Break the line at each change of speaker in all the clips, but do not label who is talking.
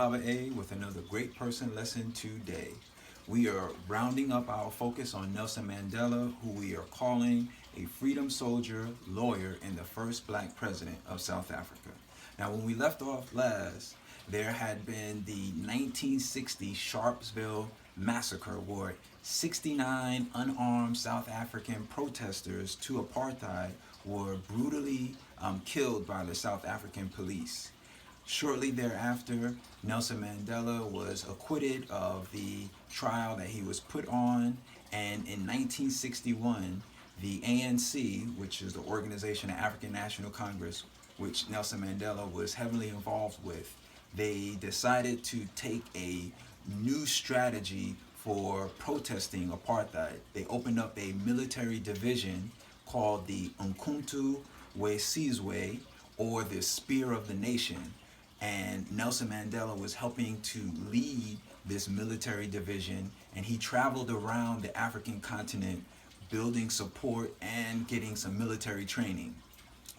Baba A with another great person lesson today. We are rounding up our focus on Nelson Mandela, who we are calling a freedom soldier, lawyer, and the first black president of South Africa. Now, when we left off last, there had been the 1960 Sharpeville massacre where 69 unarmed South African protesters to apartheid were brutally killed by the South African police. Shortly thereafter, Nelson Mandela was acquitted of the trial that he was put on, and in 1961, the ANC, which is the Organization of African National Congress, which Nelson Mandela was heavily involved with, they decided to take a new strategy for protesting apartheid. They opened up a military division called the Umkhonto weSizwe, or the Spear of the Nation. And Nelson Mandela was helping to lead this military division, and he traveled around the African continent building support and getting some military training.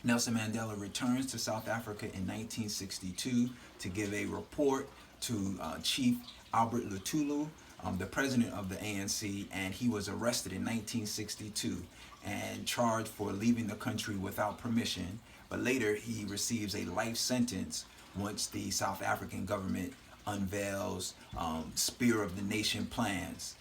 Nelson Mandela returns to South Africa in 1962 to give a report to Chief Albert Lutulu, the president of the ANC, and he was arrested in 1962 and charged for leaving the country without permission. But later he receives a life sentence once the South African government unveils Spear of the Nation plans.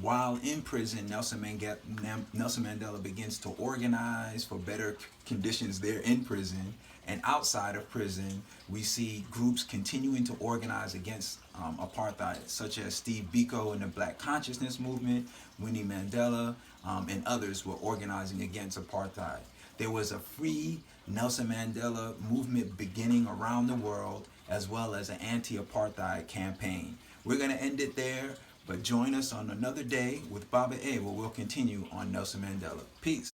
While in prison, Nelson Mandela begins to organize for better conditions there in prison. And outside of prison, we see groups continuing to organize against apartheid, such as Steve Biko and the Black Consciousness Movement, Winnie Mandela, and others were organizing against apartheid. There was a free Nelson Mandela movement beginning around the world, as well as an anti-apartheid campaign. We're going to end it there, but join us on another day with Baba A, where we'll continue on Nelson Mandela. Peace.